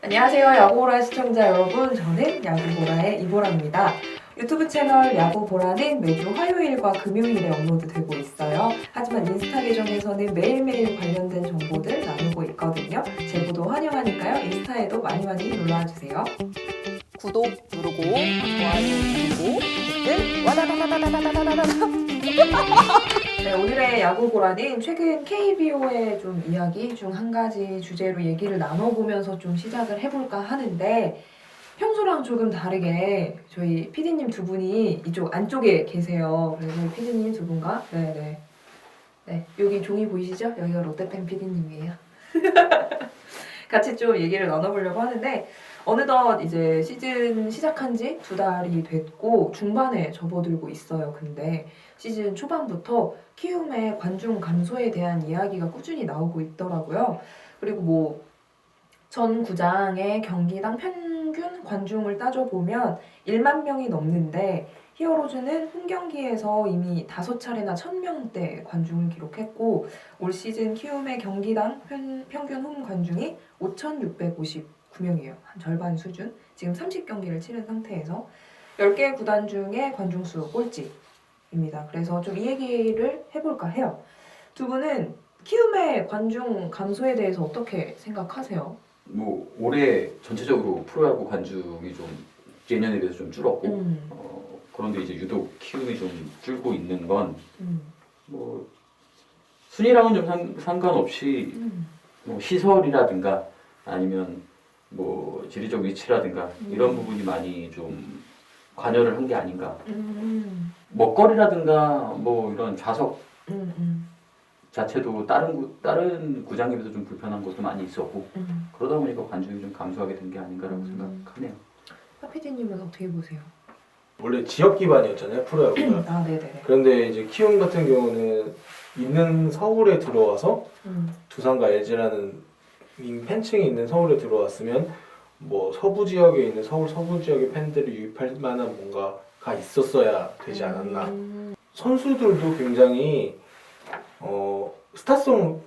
안녕하세요, 야구보라 시청자 여러분. 저는 야구보라의 이보라입니다. 유튜브 채널 야구보라는 매주 화요일과 금요일에 업로드되고 있어요. 하지만 인스타 계정에서는 매일매일 관련된 정보들 나누고 있거든요. 제보도 환영하니까요. 인스타에도 많이 놀러와 주세요. 구독 누르고 좋아요 누르고 댓글 와다다다다다다다다. 네, 오늘의 야구보라는 최근 KBO의 좀 이야기 중 한 가지 주제로 얘기를 나눠보면서 좀 시작을 해볼까 하는데, 평소랑 조금 다르게 저희 PD님 두 분이 이쪽 안쪽에 계세요. 그래서 PD님 두 분과 네, 여기 종이 보이시죠? 여기가 롯데팬 PD님이에요. 같이 좀 얘기를 나눠보려고 하는데, 어느덧 이제 시즌 시작한 지 2달이 됐고 중반에 접어들고 있어요. 근데 시즌 초반부터 키움의 관중 감소에 대한 이야기가 꾸준히 나오고 있더라고요. 그리고 뭐 전 구장의 경기당 평균 관중을 따져보면 1만 명이 넘는데, 히어로즈는 홈 경기에서 이미 5차례나 1000명대 관중을 기록했고, 올 시즌 키움의 경기당 평균 홈 관중이 5659명이에요. 한 절반 수준. 지금 30경기를 치른 상태에서 10개 구단 중에 관중수 꼴찌입니다. 그래서 좀 이 얘기를 해볼까 해요. 두 분은 키움의 관중 감소에 대해서 어떻게 생각하세요? 뭐 올해 전체적으로 프로야구 관중이 좀 예년에 비해서 좀 줄었고 그런데 이제 유독 키움이 좀 줄고 있는 건 뭐 순위랑은 좀 상관없이 뭐 시설이라든가 아니면 뭐 지리적 위치라든가 이런 부분이 많이 좀 관여를 한 게 아닌가. 먹거리라든가 뭐 이런 좌석 자체도 다른 구장에 비해서 좀 불편한 것도 많이 있었고 그러다 보니까 관중이 좀 감소하게 된 게 아닌가라고 생각하네요. PD님은 어떻게 보세요? 원래 지역 기반이었잖아요, 프로야구가. 아, 네네. 그런데 이제 키움 같은 경우는 있는 서울에 들어와서 두산과 LG라는 팬층이 있는 서울에 들어왔으면 뭐 서부 지역에 있는 서울 서부 지역의 팬들을 유입할 만한 뭔가가 있었어야 되지 않았나. 선수들도 굉장히 스타성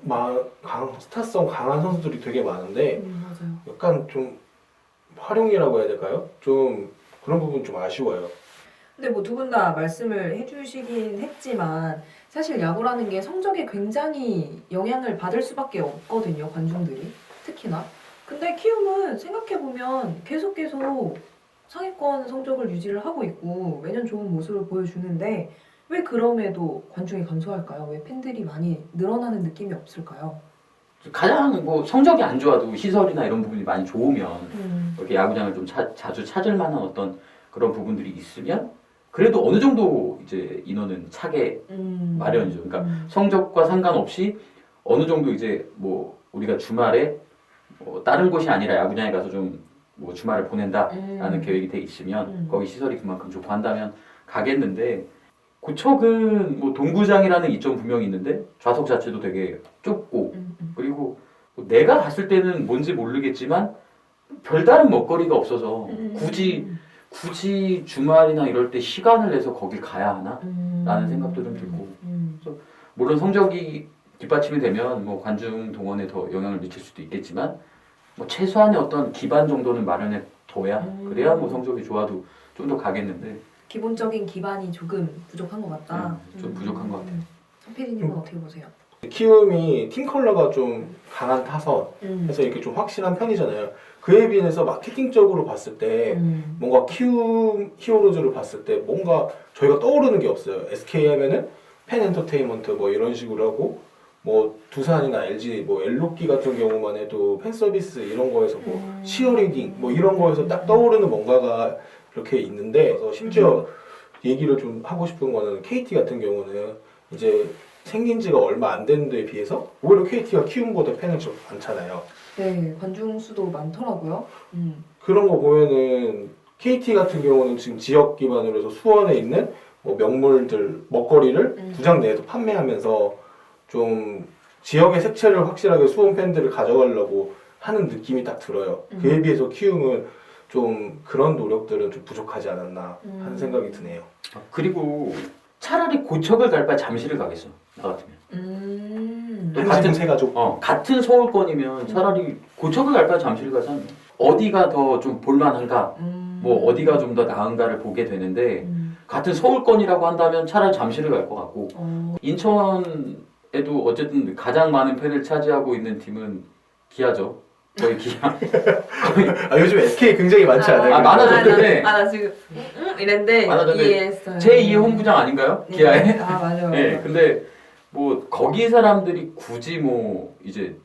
강한 선수들이 되게 많은데 맞아요. 약간 좀 활용이라고 해야 될까요? 좀 그런 부분 좀 아쉬워요. 근데 뭐 두 분 다 말씀을 해주시긴 했지만, 사실 야구라는 게 성적에 굉장히 영향을 받을 수밖에 없거든요, 관중들이. 특히나. 근데 키움은 생각해보면 계속 상위권 성적을 유지를 하고 있고 매년 좋은 모습을 보여주는데, 왜 그럼에도 관중이 감소할까요? 왜 팬들이 많이 늘어나는 느낌이 없을까요? 가장 뭐 성적이 안 좋아도 시설이나 이런 부분이 많이 좋으면 이렇게 야구장을 좀 자주 찾을 만한 어떤 그런 부분들이 있으면 그래도 어느 정도 이제 인원은 차게 마련이죠. 그러니까 성적과 상관없이 어느 정도 이제 뭐 우리가 주말에 뭐 다른 곳이 아니라 야구장에 가서 좀 뭐 주말을 보낸다라는 계획이 돼 있으면 거기 시설이 그만큼 좋고 한다면 가겠는데, 고척은 뭐 동구장이라는 이점 분명히 있는데 좌석 자체도 되게 좁고 그리고 뭐 내가 갔을 때는 뭔지 모르겠지만 별다른 먹거리가 없어서 굳이 주말이나 이럴 때 시간을 내서 거길 가야 하나? 라는 생각도 좀 들고, 그래서 물론 성적이 뒷받침이 되면 뭐 관중 동원에 더 영향을 미칠 수도 있겠지만 뭐 최소한의 어떤 기반 정도는 마련해 둬야 그래야 뭐 성적이 좋아도 좀 더 가겠는데 기본적인 기반이 조금 부족한 것 같다. 좀 부족한 것 같아요. PD님은 어떻게 보세요? 키움이 팀 컬러가 좀 강한 타선 해서 이렇게 좀 확실한 편이잖아요. 그에 비해서 마케팅적으로 봤을 때 뭔가 키움 히어로즈를 봤을 때 뭔가 저희가 떠오르는 게 없어요. SK 하면은 팬 엔터테인먼트 뭐 이런 식으로 하고, 뭐 두산이나 LG 뭐 엘로끼 같은 경우만 해도 팬 서비스 이런 거에서 뭐 치어리딩 뭐 이런 거에서 딱 떠오르는 뭔가가 이렇게 있는데, 그래서 심지어 얘기를 좀 하고 싶은 거는 KT 같은 경우는 이제 생긴 지가 얼마 안 된 데에 비해서 오히려 KT가 키움보다 팬이 좀 많잖아요. 네, 관중 수도 많더라고요. 그런 거 보면은 KT 같은 경우는 지금 지역 기반으로 해서 수원에 있는 뭐 명물들 먹거리를 구장 내에서 판매하면서 좀 지역의 색채를 확실하게 수원 팬들을 가져가려고 하는 느낌이 딱 들어요. 그에 비해서 키움은 좀 그런 노력들은 좀 부족하지 않았나 하는 생각이 드네요. 그리고 차라리 고척을 갈 바에 잠실을 가겠어, 나 같으면. 한 집은 세 가족. 같은 서울권이면 차라리 고척을 갈 바에 잠실을 가지 않나? 어디가 더 좀 볼만한가, 뭐 어디가 좀 더 나은가를 보게 되는데 같은 서울권이라고 한다면 차라리 잠실을 갈 것 같고 인천에도 어쨌든 가장 많은 팬을 차지하고 있는 팀은 기아죠. 거의 기아. 아, 요즘 SK 굉장히 많지 않아요? 아, 많아졌는데. 나 지금 이랬는데 많아졌는데 이해했어요. 제2의 홈구장 아닌가요? 네. 기아에? 아 맞아요. 네, 근데 뭐 거기 사람들이 굳이 뭐 이제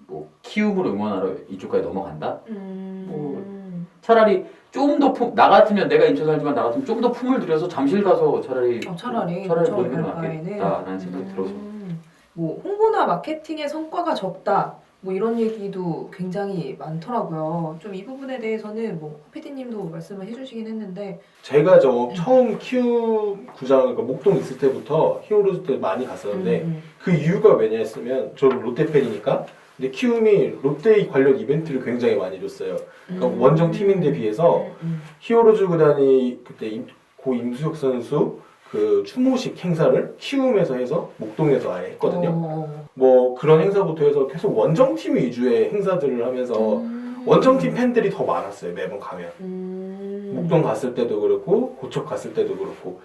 뭐 키움을 응원하러 이쪽까지 넘어간다? 차라리 좀 더 나 같으면 내가 인천 살지만 나 같으면 좀 더 품을 들여서 잠실 가서 차라리 차라리 보는 게 갈 바에는. 낫겠다라는 생각이 들어서. 뭐 홍보나 마케팅의 성과가 적다. 뭐 이런 얘기도 굉장히 많더라고요. 좀 이 부분에 대해서는 뭐 PD님도 말씀을 해주시긴 했는데 제가 처음 키움 구장, 그러니까 목동 있을 때부터 히어로즈 때 많이 갔었는데 그 이유가 왜냐 했으면 저는 롯데 팬이니까 근데 키움이 롯데 관련 이벤트를 굉장히 많이 줬어요. 그러니까 원정 팀인데 비해서 히어로즈 구단이 그때 고 임수혁 선수 그 추모식 행사를 키움에서 해서 목동에서 아예 했거든요. 뭐 그런 행사부터 해서 계속 원정팀 위주의 행사들을 하면서 원정팀 팬들이 더 많았어요. 매번 가면. 목동 갔을 때도 그렇고 고척 갔을 때도 그렇고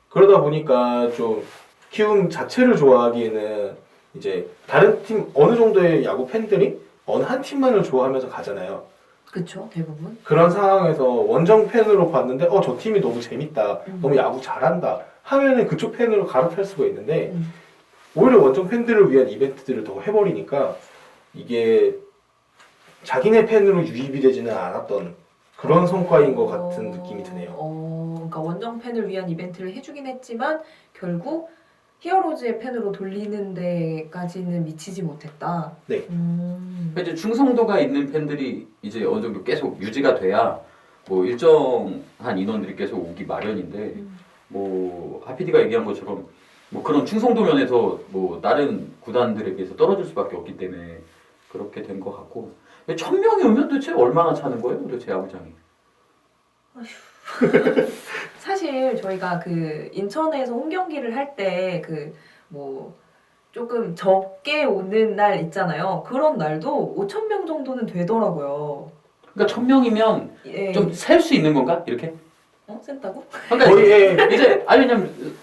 그러다 보니까 좀 키움 자체를 좋아하기에는 이제 다른 팀 어느 정도의 야구 팬들이 어느 한 팀만을 좋아하면서 가잖아요. 그쵸 대부분. 그런 상황에서 원정 팬으로 봤는데 저 팀이 너무 재밌다, 너무 야구 잘한다 하면은 그쪽 팬으로 갈아탈 수가 있는데 오히려 원정 팬들을 위한 이벤트들을 더 해버리니까 이게 자기네 팬으로 유입이 되지는 않았던 그런 성과인 것 같은 느낌이 드네요. 그러니까 원정 팬을 위한 이벤트를 해주긴 했지만 결국 히어로즈의 팬으로 돌리는 데까지는 미치지 못했다. 네. 이제 충성도가 있는 팬들이 이제 어느 정도 계속 유지가 돼야 뭐 일정한 인원들이 계속 오기 마련인데 뭐 하피디가 얘기한 것처럼 뭐 그런 충성도 면에서 뭐 다른 구단들에 비해서 떨어질 수밖에 없기 때문에 그렇게 된 것 같고 1000명이 오면 도대체 얼마나 차는 거예요? 도대체 야구장이? 사실 저희가 그 인천에서 홈 경기를 할 때 그 뭐 조금 적게 오는 날 있잖아요. 그런 날도 5,000명 정도는 되더라고요. 그러니까 1000명이면 예. 좀 셀 수 있는 건가? 이렇게? 센다고? 그러니까 거의 이제 아니 왜냐면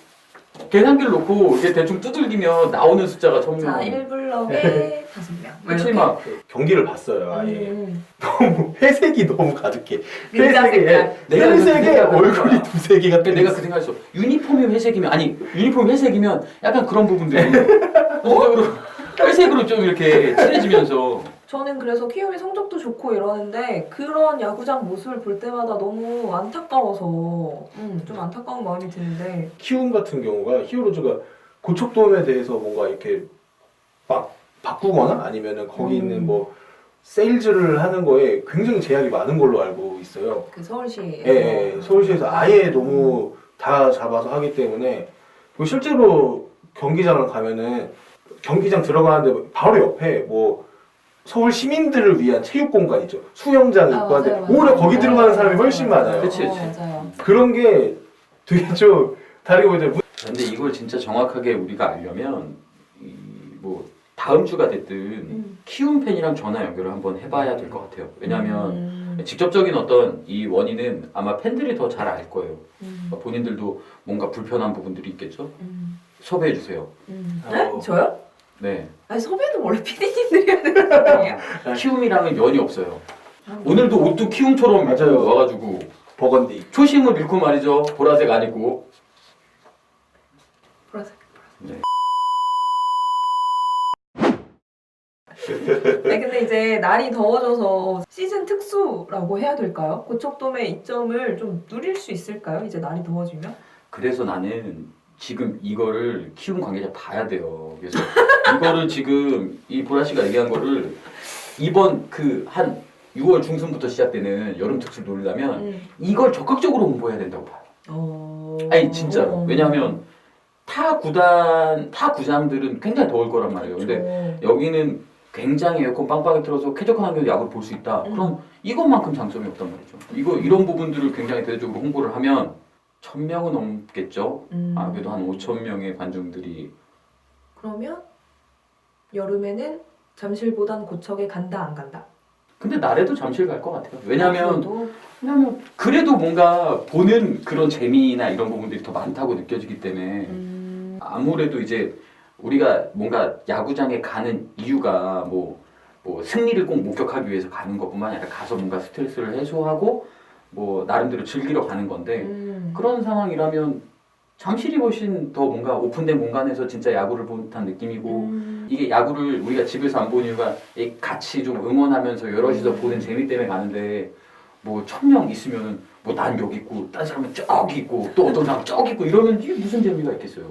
계산기를 놓고 이게 대충 두들기면 나오는 숫자가 1000명. 자, 1블럭에 5명. 그치 막 경기를 봤어요. 아예 너무 회색이 너무 가득해. ninja 색깔. 회색에 얼굴이 두세 개가 내가 그 생각했어. 유니폼이 회색이면 아니 유니폼 회색이면 약간 그런 부분들이 전적으로 회색으로 좀 이렇게 칠해지면서 저는 그래서 키움이 성적도 좋고 이러는데 그런 야구장 모습을 볼 때마다 너무 안타까워서 좀 안타까운 마음이 드는데 키움 같은 경우가 히어로즈가 고척돔에 대해서 뭔가 이렇게 막 바꾸거나 아니면은 거기 있는 뭐 세일즈를 하는 거에 굉장히 제약이 많은 걸로 알고 있어요. 그 서울시에서 예, 서울시에서 아예 너무 다 잡아서 하기 때문에 그리고 실제로 경기장을 가면은 경기장 들어가는데 바로 옆에 뭐 서울 시민들을 위한 체육 공간 있죠. 수영장 있고 한데 맞아요. 오히려 거기 들어가는 사람이 훨씬 많아요. 그치. 맞아요. 그런 게 되게 좀 다르게 보이잖아요. 근데 이걸 진짜 정확하게 우리가 알려면 뭐 다음 주가 됐든 키움 팬이랑 전화 연결을 한번 해봐야 될 것 같아요. 왜냐하면 직접적인 어떤 이 원인은 아마 팬들이 더 잘 알 거예요. 본인들도 뭔가 불편한 부분들이 있겠죠. 섭외해 주세요. 네? 저요? 네. 아니 섭외는 원래 PD님들이 해야 되는 거 아니에요? 키움이랑은 연이 없어요. 오늘도 옷도 키움처럼 맞아요. 와가지고 버건디. 초심을 잃고 말이죠. 보라색 아니고. 보라색. 네. 네, 근데 이제 날이 더워져서 시즌 특수라고 해야 될까요? 고척돔의 이점을 좀 누릴 수 있을까요? 이제 날이 더워지면? 그래서 나는 지금 이거를 키움 관계자 봐야 돼요. 그래서 이거를 지금 이 보라 씨가 얘기한 거를 이번 그 한 6월 중순부터 시작되는 여름 특수를 노리려면 이걸 적극적으로 홍보해야 된다고 봐요. 아니 진짜로. 왜냐하면 타 구장들은 굉장히 더울 거란 말이에요. 근데 여기는 굉장히 에어컨 빵빵히 틀어서 쾌적한 환경에서 야구를 볼 수 있다. 그럼 이것만큼 장점이 없단 말이죠. 이런 부분들을 굉장히 대대적으로 홍보를 하면 1000명은 넘겠죠. 그래도 한 5000명의 관중들이. 그러면 여름에는 잠실보단 고척에 간다 안 간다? 근데 나래도 잠실 갈 것 같아요. 왜냐면 그래도 그래도 뭔가 보는 그런 재미나 이런 부분들이 더 많다고 느껴지기 때문에 아무래도 이제 우리가 뭔가 야구장에 가는 이유가 뭐 승리를 꼭 목격하기 위해서 가는 것뿐만 아니라 가서 뭔가 스트레스를 해소하고 뭐 나름대로 즐기러 가는 건데 그런 상황이라면 잠실이 훨씬 더 뭔가 오픈된 공간에서 진짜 야구를 본 듯한 느낌이고 이게 야구를 우리가 집에서 안 보는 이유가 같이 좀 응원하면서 여럿이서 보는 재미 때문에 가는데 뭐 1000명 있으면 뭐 난 여기 있고 딴 사람은 저기 있고 또 어떤 사람은 저기 있고 이러면 이게 무슨 재미가 있겠어요.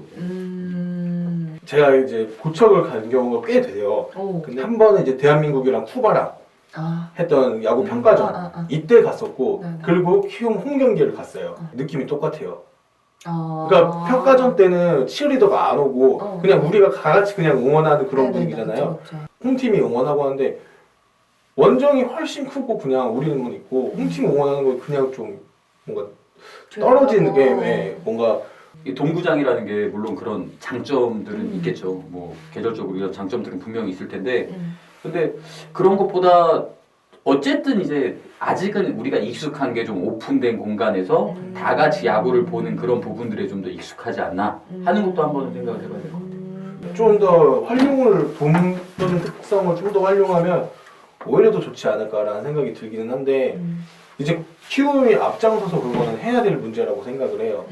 제가 이제 고척을 간 경우가 꽤 돼요. 오. 근데 한 번은 이제 대한민국이랑 쿠바랑 아. 했던 야구 평가전 이때 갔었고 네네. 그리고 키움 홈 경기를 갔어요. 느낌이 똑같아요. 아. 그러니까 평가전 때는 치어리더가 안 오고 그냥 우리가 다 같이 그냥 응원하는 그런 네네네, 분위기잖아요. 그쵸, 그쵸. 홈팀이 응원하고 하는데 원정이 훨씬 크고 그냥 우리는 있고 홈팀 응원하는 거 그냥 좀 뭔가 떨어지는 게 뭔가 이 동구장이라는 게 물론 그런 장점들은 있겠죠. 뭐 계절적으로 이런 장점들은 분명히 있을 텐데 근데 그런 것보다 어쨌든 이제 아직은 우리가 익숙한 게 좀 오픈된 공간에서 다 같이 야구를 보는 그런 부분들에 좀 더 익숙하지 않나 하는 것도 한번 생각을 해봐야 될 것 같아요. 좀 더 활용을 돈 특성을 좀 더 활용하면 오히려 더 좋지 않을까라는 생각이 들기는 한데 이제 키움이 앞장서서 그거는 해야 될 문제라고 생각을 해요.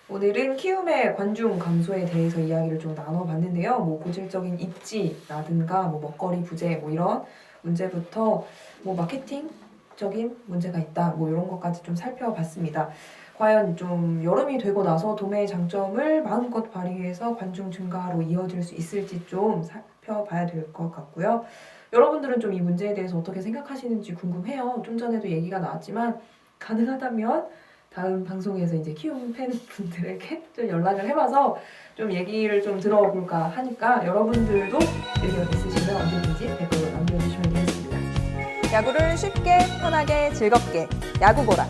오늘은 키움의 관중 감소에 대해서 이야기를 좀 나눠봤는데요. 뭐 고질적인 입지라든가 뭐 먹거리 부재 뭐 이런 문제부터 뭐 마케팅적인 문제가 있다 뭐 이런 것까지 좀 살펴봤습니다. 과연 좀 여름이 되고 나서 도매의 장점을 마음껏 발휘해서 관중 증가로 이어질 수 있을지 좀 살펴봐야 될 것 같고요. 여러분들은 좀 이 문제에 대해서 어떻게 생각하시는지 궁금해요. 좀 전에도 얘기가 나왔지만 가능하다면 다음 방송에서 이제 키움 팬분들에게 좀 연락을 해봐서 좀 얘기를 좀 들어볼까 하니까 여러분들도 의견 있으시면 언제든지 댓글로 남겨주시면 되겠습니다. 야구를 쉽게 편하게 즐겁게 야구보라.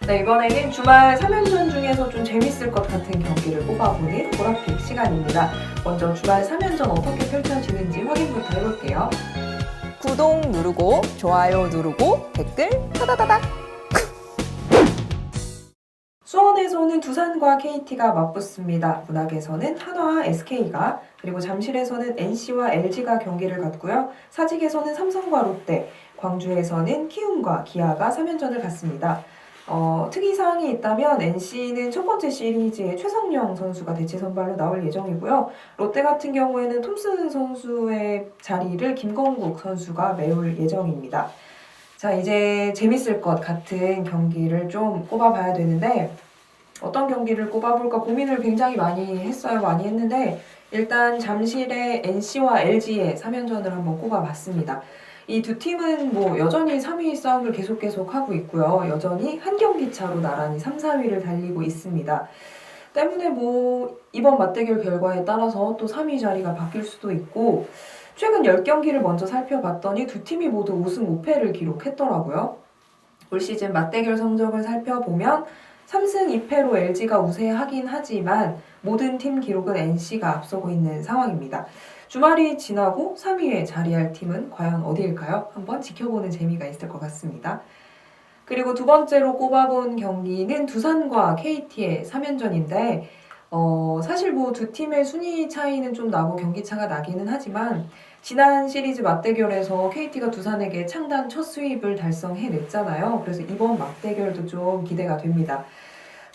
네, 이번에는 주말 3연전 중에서 좀 재밌을 것 같은 경기를 뽑아보는 보라픽 시간입니다. 먼저 주말 3연전 어떻게 펼쳐지는지 확인부터 해볼게요. 구독 누르고 좋아요 누르고 댓글 타다다닥. 수원에서는 두산과 KT가 맞붙습니다. 문학에서는 한화와 SK가, 그리고 잠실에서는 NC와 LG가 경기를 갖고요. 사직에서는 삼성과 롯데, 광주에서는 키움과 기아가 3연전을 갖습니다. 특이사항이 있다면 NC는 첫 번째 시리즈에 최성령 선수가 대체 선발로 나올 예정이고요. 롯데 같은 경우에는 톰슨 선수의 자리를 김건국 선수가 메울 예정입니다. 자, 이제 재밌을 것 같은 경기를 좀 꼽아봐야 되는데 어떤 경기를 꼽아볼까 고민을 굉장히 많이 했어요. 많이 했는데 일단 잠실의 NC와 LG의 3연전을 한번 꼽아봤습니다. 이 두 팀은 뭐 여전히 3위 싸움을 계속 하고 있고요. 여전히 한 경기 차로 나란히 3, 4위를 달리고 있습니다. 때문에 뭐 이번 맞대결 결과에 따라서 또 3위 자리가 바뀔 수도 있고 최근 10경기를 먼저 살펴봤더니 두 팀이 모두 5승 5패를 기록했더라고요. 올 시즌 맞대결 성적을 살펴보면 3승 2패로 LG가 우세하긴 하지만 모든 팀 기록은 NC가 앞서고 있는 상황입니다. 주말이 지나고 3위에 자리할 팀은 과연 어디일까요? 한번 지켜보는 재미가 있을 것 같습니다. 그리고 두 번째로 꼽아본 경기는 두산과 KT의 3연전인데 사실 뭐 두 팀의 순위 차이는 좀 나고 경기차가 나기는 하지만 지난 시리즈 맞대결에서 KT가 두산에게 창단 첫 스윕을 달성해냈잖아요. 그래서 이번 맞대결도 좀 기대가 됩니다.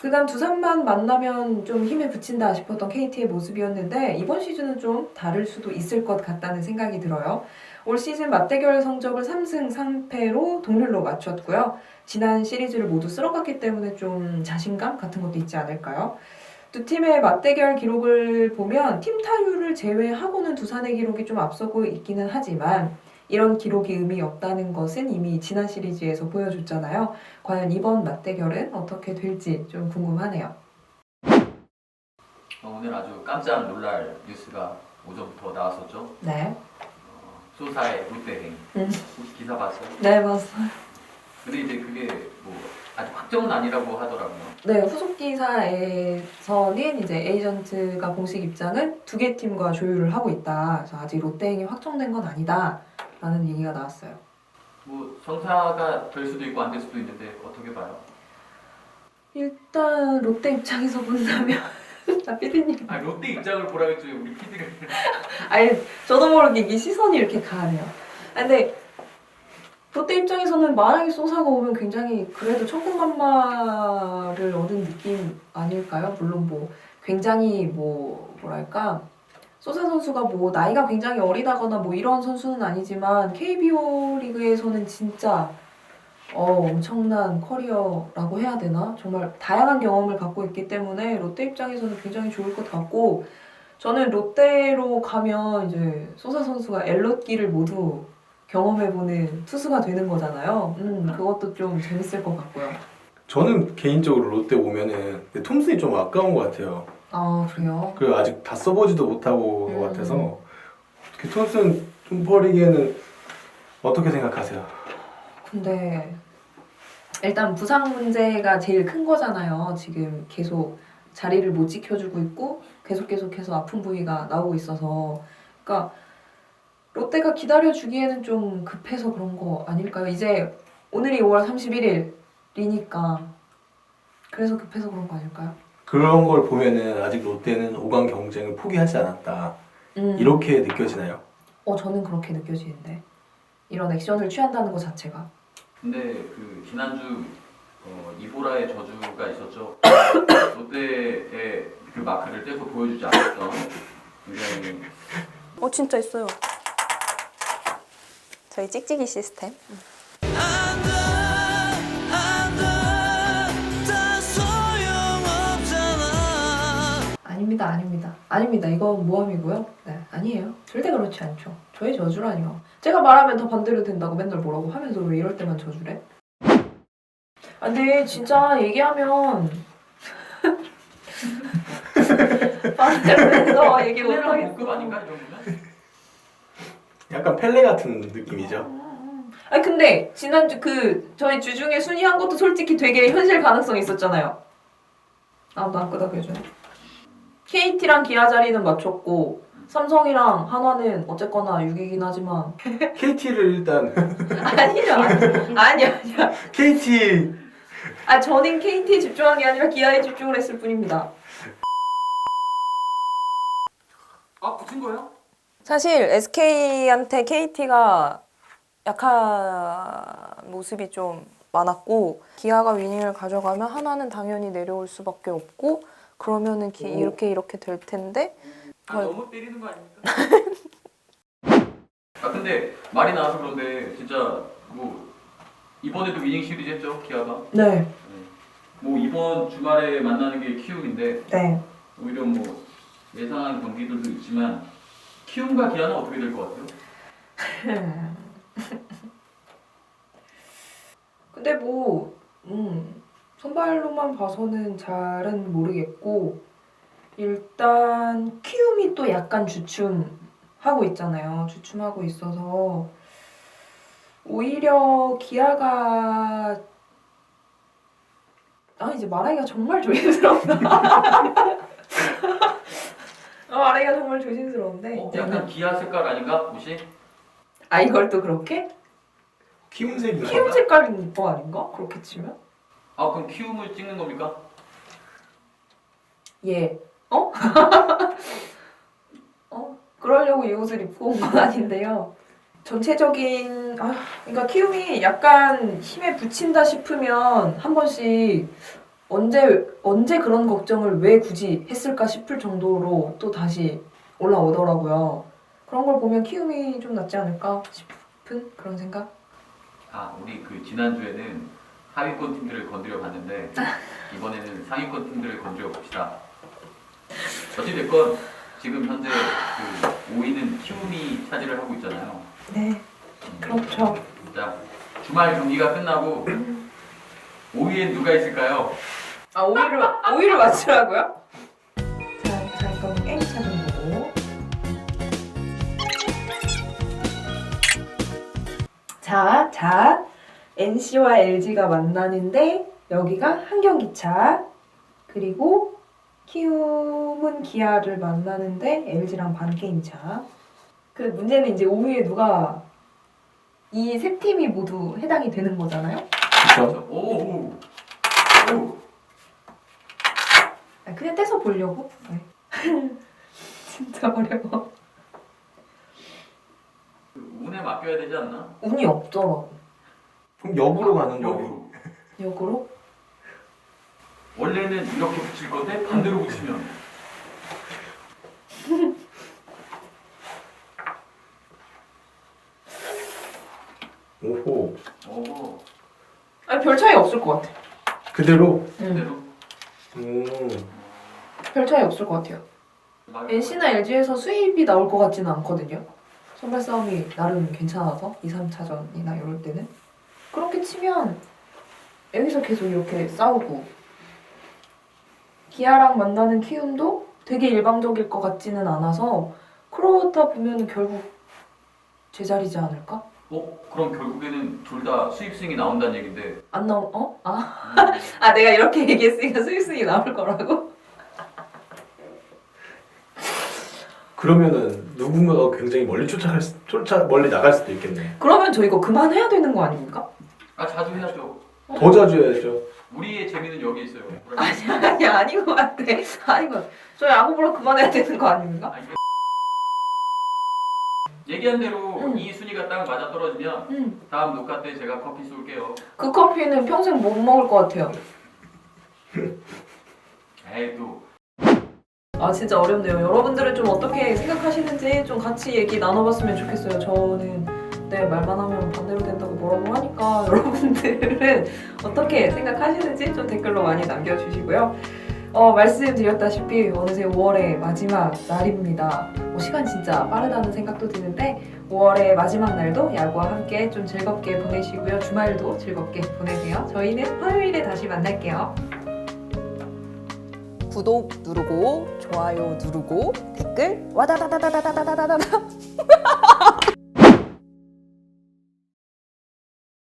그간 두산만 만나면 좀 힘에 붙인다 싶었던 KT의 모습이었는데 이번 시즌은 좀 다를 수도 있을 것 같다는 생각이 들어요. 올 시즌 맞대결 성적을 3승 3패로 동률로 맞췄고요. 지난 시리즈를 모두 쓸어갔기 때문에 좀 자신감 같은 것도 있지 않을까요? 두 팀의 맞대결 기록을 보면 팀 타율을 제외하고는 두산의 기록이 좀 앞서고 있기는 하지만 이런 기록이 의미 없다는 것은 이미 지난 시리즈에서 보여줬잖아요. 과연 이번 맞대결은 어떻게 될지 좀 궁금하네요. 오늘 아주 깜짝 놀랄 뉴스가 오전부터 나왔었죠. 네. 소사의 롯데행 기사 봤어요? 네, 맞아요. 근데 이제 그게 뭐 아직 확정은 아니라고 하더라고요. 네, 후속 기사에서는 이제 에이전트가 공식 입장은 2개 팀과 조율을 하고 있다. 그래서 아직 롯데행이 확정된 건 아니다라는 얘기가 나왔어요. 뭐 성사가 될 수도 있고 안 될 수도 있는데 어떻게 봐요? 일단 롯데 입장에서 본다면 나 피디님 아 롯데 입장을 보라겠죠 우리 PD를. 아니 저도 모르게 이 시선이 이렇게 가네요. 근데 롯데 입장에서는 만약에 소사가 오면 굉장히 그래도 천군만마를 얻은 느낌 아닐까요? 물론 뭐 굉장히 뭐랄까 소사 선수가 뭐 나이가 굉장히 어리다거나 뭐 이런 선수는 아니지만 KBO 리그에서는 진짜 엄청난 커리어라고 해야 되나? 정말 다양한 경험을 갖고 있기 때문에 롯데 입장에서는 굉장히 좋을 것 같고 저는 롯데로 가면 이제 소사 선수가 엘롯기를 모두 경험해보는 투수가 되는 거잖아요. 그것도 좀 재밌을 것 같고요. 저는 개인적으로 롯데 오면은 근데 톰슨이 좀 아까운 것 같아요. 아 그래요? 그 아직 다 써보지도 못하고 것 음. 같아서 어떻게 톰슨 좀 버리기에는 어떻게 생각하세요? 근데 일단 부상 문제가 제일 큰 거잖아요. 지금 계속 자리를 못 지켜주고 있고 계속해서 아픈 부위가 나오고 있어서 그러니까 롯데가 기다려주기에는 좀 급해서 그런 거 아닐까요? 이제 오늘이 5월 31일이니까 그래서 급해서 그런 거 아닐까요? 그런 걸 보면은 아직 롯데는 5강 경쟁을 포기하지 않았다 이렇게 느껴지나요? 저는 그렇게 느껴지는데 이런 액션을 취한다는 것 자체가 근데 그 지난주 이보라의 저주가 있었죠. 롯데의 그 마크를 떼서 보여주지 않았던 굉장히 진짜 있어요. 저희 찍찍이 시스템. 아닙니다. 이건 모함이고요. 네, 아니에요. 절대 그렇지 않죠. 저의 저주라니요. 제가 말하면 더 반대로 된다고 맨날 뭐라고 하면서 왜 이럴 때만 저주래? 근데 진짜 얘기하면 반대로 해서 얘기 플레이랑 못하겠어. 복급 아닌가 이 정도면? 약간 펠레 같은 느낌이죠. 아니 근데 지난주 저희 주중에 순위한 것도 솔직히 되게 현실 가능성 있었잖아요. 아무도 안 끄덕여주네. KT랑 기아 자리는 맞췄고 삼성이랑 한화는 어쨌거나 6이긴 하지만 KT를 일단 아니야. KT 저는 KT에 집중한 게 아니라 기아에 집중을 했을 뿐입니다. 아 붙인 거예요? 사실 SK한테 KT가 약한 모습이 좀 많았고 기아가 위닝을 가져가면 하나는 당연히 내려올 수밖에 없고 그러면은 이렇게 될 텐데 너무 때리는 거 아닙니까? 근데 말이 나와서 그런데 진짜 뭐 이번에도 위닝 시리즈 했죠 기아가. 네. 뭐 이번 주말에 만나는 게 키움인데 네. 오히려 뭐 예상한 경기들도 있지만 키움과 기아는 어떻게 될 것 같아요? 근데 선발로만 봐서는 잘은 모르겠고 일단 키움이 또 약간 주춤하고 있잖아요. 주춤하고 있어서 오히려 기아가 이제 말하기가 정말 조심스럽다. 말하기가 정말 조심스러운데 약간 기아 색깔 아닌가 옷이? 이걸 또 그렇게? 키움색인가? 키움 색깔인 거 아닌가? 그렇게 치면? 그럼 키움을 찍는 겁니까? 예. 그러려고 이 옷을 입고 온 건 아닌데요. 전체적인 그러니까 키움이 약간 힘에 부친다 싶으면 한 번씩 언제 그런 걱정을 왜 굳이 했을까 싶을 정도로 또 다시 올라오더라고요. 그런 걸 보면 키움이 좀 낫지 않을까 싶은 그런 생각? 우리 그 지난주에는 하위권 팀들을 건드려 봤는데 이번에는 상위권 팀들을 건드려 봅시다. 어찌됐건 지금 현재 그 5위는 키움이 차지를 하고 있잖아요. 네, 그렇죠. 자, 주말 경기가 끝나고 5위엔 누가 있을까요? 5위를 맞추라고요? 자, 잠깐 게임차 좀 보고. 자, NC와 LG가 만나는데 여기가 한경기차. 그리고 키움은 기아를 만나는데 LG랑 반게임차. 그 문제는 이제 5위에 누가 이 세 팀이 모두 해당이 되는 거잖아요. 그렇죠? 오. 아, 그냥 떼서 보려고. 네. 진짜 어려워. 운에 맡겨야 되지 않나? 운이 없더라고. 그럼 역으로 가는 거예요. 역으로. 역으로? 원래는 이렇게 붙일 건데 반대로 붙이면. 오호. 오. 아니 별 차이 없을 것 같아. 그대로. 그대로. 별 차이 없을 것 같아요. NC나 LG에서 수입이 나올 것 같지는 않거든요. 선발 싸움이 나름 괜찮아서 2, 3차전이나 이럴 때는 그렇게 치면 여기서 계속 이렇게 싸우고 기아랑 만나는 키움도 되게 일방적일 것 같지는 않아서 그러다 보면 결국 제자리지 않을까? 그럼 결국에는 둘 다 수입승이 나온다는 얘긴데. 안 나오... 어? 아 내가 이렇게 얘기했으니까 수입승이 나올 거라고? 그러면은 누군가가 굉장히 멀리 나갈 수도 있겠네. 그러면 저 이거 그만해야 되는 거 아닙니까? 아 자주 해야죠. 더 자주 해야죠. 우리의 재미는 여기 있어요. 아니 아닌 것 같아. 아닌 것 같아. 저 야구 보러 그만해야 되는 거 아닙니까? 아, 얘기한 대로 응. 이 순위가 딱 맞아 떨어지면 다음 녹화 때 제가 커피 쏠게요. 그 커피는 평생 못 먹을 것 같아요. 에이 또. 아 진짜 어렵네요. 여러분들은 좀 어떻게 생각하시는지 좀 같이 얘기 나눠봤으면 좋겠어요. 저는 내 말만 하면 반대로 된다고 뭐라고 하니까 여러분들은 어떻게 생각하시는지 좀 댓글로 많이 남겨주시고요. 말씀드렸다시피 어느새 5월의 마지막 날입니다. 시간 진짜 빠르다는 생각도 드는데 5월의 마지막 날도 야구와 함께 좀 즐겁게 보내시고요. 주말도 즐겁게 보내세요. 저희는 화요일에 다시 만날게요. 구독 누르고 좋아요 누르고 댓글 와다다다다다다다다다